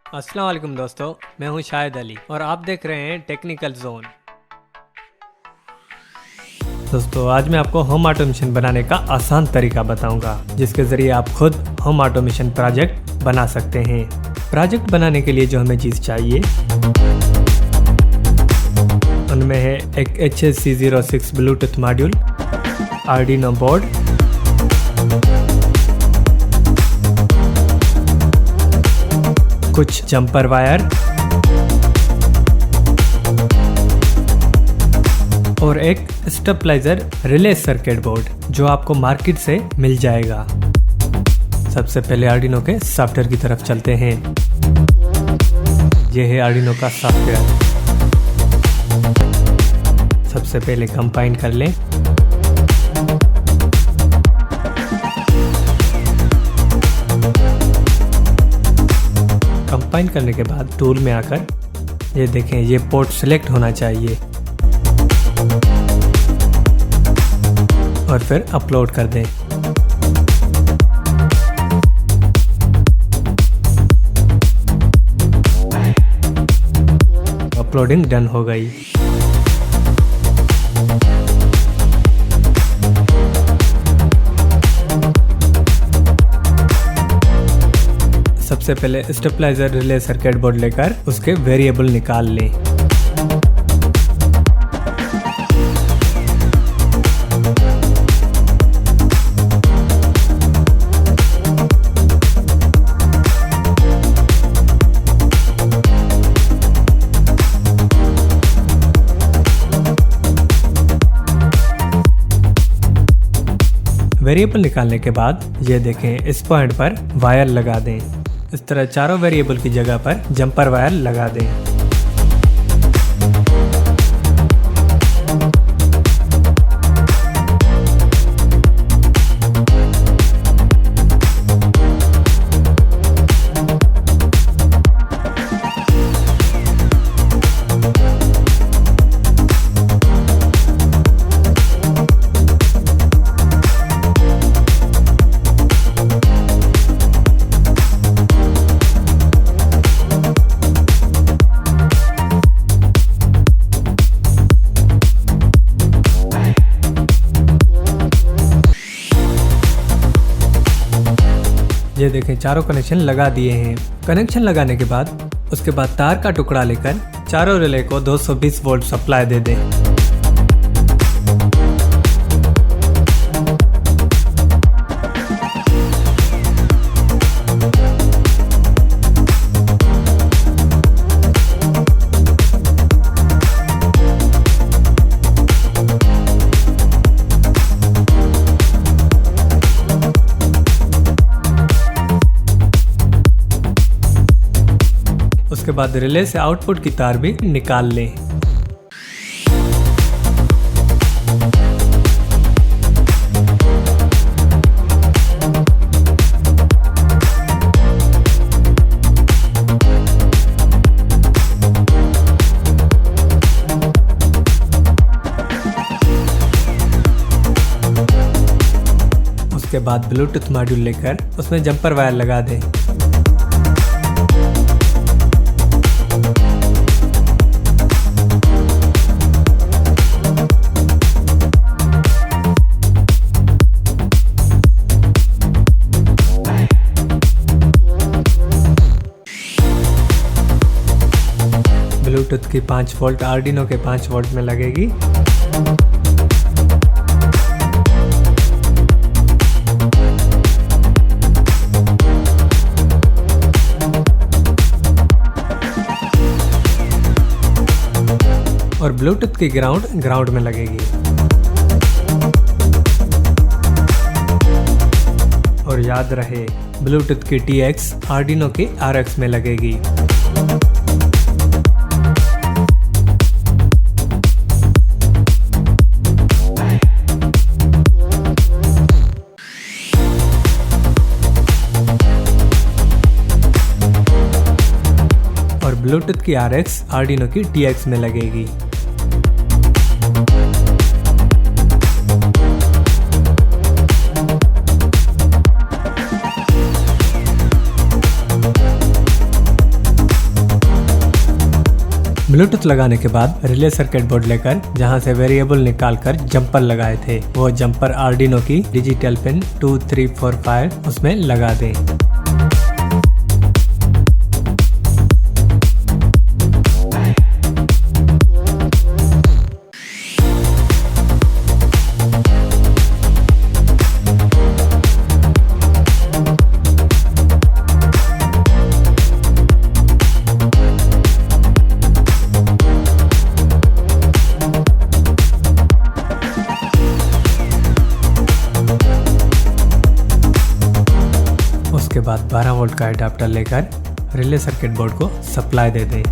अस्सलाम वालेकुम दोस्तों, मैं हूं शाहिद अली और आप देख रहे हैं टेक्निकल जोन। दोस्तों आज मैं आपको होम ऑटोमेशन बनाने का आसान तरीका बताऊंगा, जिसके ज़रिए आप खुद होम ऑटोमेशन प्रोजेक्ट बना सकते हैं। प्रोजेक्ट बनाने के लिए जो हमें चीज़ चाहिए उनमें है एक HSC06 Bluetooth module, Arduino board, कुछ जंपर वायर और एक स्टेबलाइजर रिले सर्किट बोर्ड जो आपको मार्केट से मिल जाएगा। सबसे पहले आर्डिनो के सॉफ्टवेयर की तरफ चलते हैं। यह है आर्डिनो का सॉफ्टवेयर। सबसे पहले कंपाइन कर लें। कंपाइन करने के बाद टूल में आकर ये देखें, ये पोर्ट सिलेक्ट होना चाहिए और फिर अपलोड कर दें। अपलोडिंग डन हो गई। सबसे पहले स्टेबलाइजर रिले सर्किट बोर्ड लेकर उसके वेरिएबल निकाल लें। वेरिएबल निकालने के बाद ये देखें, इस पॉइंट पर वायर लगा दें। इस तरह चारों वेरिएबल की जगह पर जंपर वायर लगा दें। ये देखें, चारों कनेक्शन लगा दिए हैं। कनेक्शन लगाने के बाद उसके बाद तार का टुकड़ा लेकर चारों रिले को 220 वोल्ट सप्लाई दे दें। उसके बाद रिले से आउटपुट की तार भी निकाल लें। उसके बाद ब्लूटूथ मॉड्यूल लेकर उसमें जंपर वायर लगा दें। ब्लूटूथ की 5 वोल्ट आर्डिनो के 5 वोल्ट में लगेगी। और ब्लूटूथ की ग्राउंड में लगेगी। और याद रहे, ब्लूटूथ की TX आर्डिनो की RX में लगेगी। और ब्लूटूथ की RX आर्डिनो की TX में लगेगी। ब्लूटूथ लगाने के बाद रिले सर्किट बोर्ड लेकर जहां से वेरिएबल निकालकर जंपर लगाए थे वो जंपर आर्डिनो की डिजिटल पिन 2, 3, 4, 5 उसमें लगा दें। उसके बाद 12 वोल्ट का एडाप्टर लेकर रिले सर्किट बोर्ड को सप्लाई दे दें।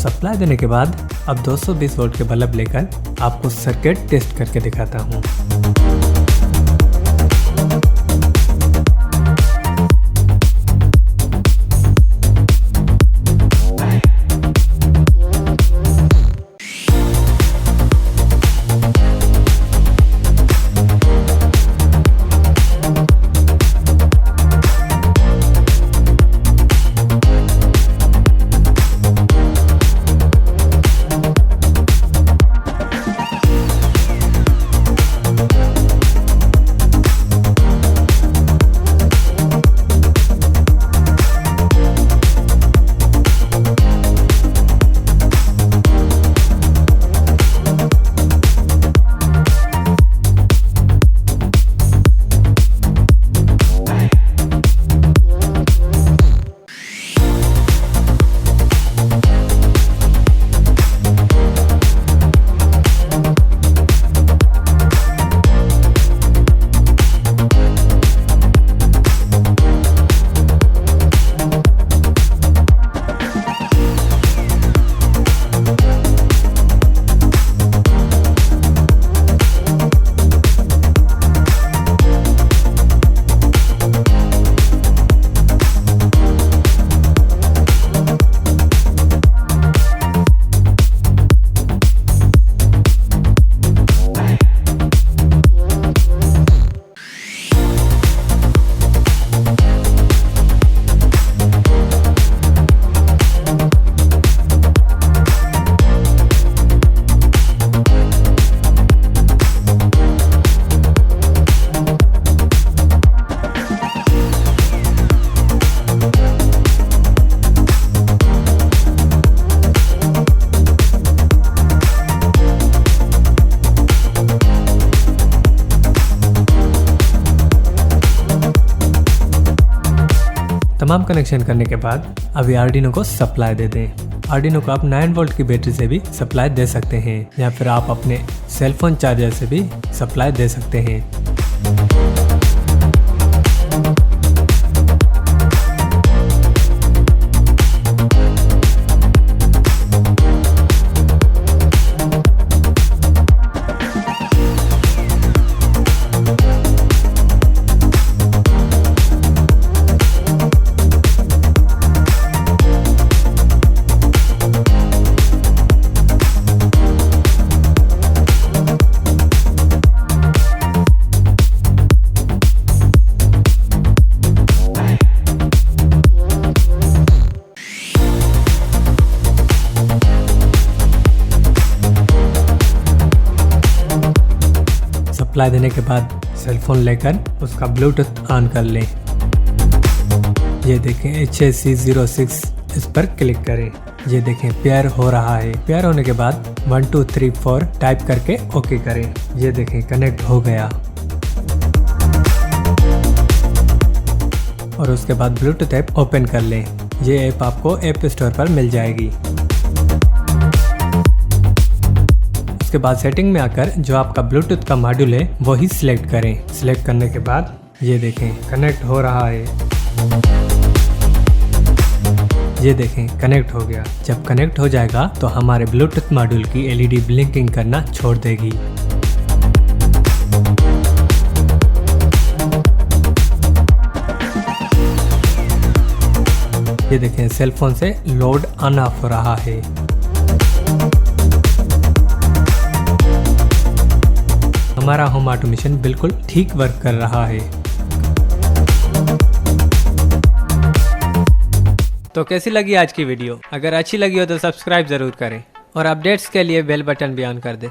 सप्लाई देने के बाद अब 220 वोल्ट के बल्ब लेकर आपको सर्किट टेस्ट करके दिखाता हूँ। तमाम कनेक्शन करने के बाद अभी आर्डिनो को सप्लाई दे दें। आर्डिनो को आप 9 वोल्ट की बैटरी से भी सप्लाई दे सकते हैं या फिर आप अपने सेल फोन चार्जर से भी सप्लाई दे सकते हैं। सप्लाई देने के बाद सेल फोन लेकर उसका ब्लूटूथ ऑन कर लें। ये देखें HAC06 इस पर क्लिक करें। ये देखें पेयर हो रहा है। पेयर होने के बाद 1 2 3 4 टाइप करके ओके करें। ये देखें कनेक्ट हो गया। और उसके बाद ब्लूटूथ ऐप ओपन कर लें। ये ऐप आपको ऐप स्टोर पर मिल जाएगी। उसके बाद सेटिंग में आकर जो आपका ब्लूटूथ का मॉड्यूल है वही सिलेक्ट करें। सिलेक्ट करने के बाद ये देखें कनेक्ट हो रहा है। ये देखें कनेक्ट हो गया। जब कनेक्ट हो जाएगा तो हमारे ब्लूटूथ मॉड्यूल की एलईडी ब्लिंकिंग करना छोड़ देगी। ये देखें सेल फोन से लोड ऑन ऑफ हो रहा है। हमारा होम ऑटोमेशन बिल्कुल ठीक वर्क कर रहा है। तो कैसी लगी आज की वीडियो? अगर अच्छी लगी हो तो सब्सक्राइब जरूर करें और अपडेट्स के लिए बेल बटन भी ऑन कर दें।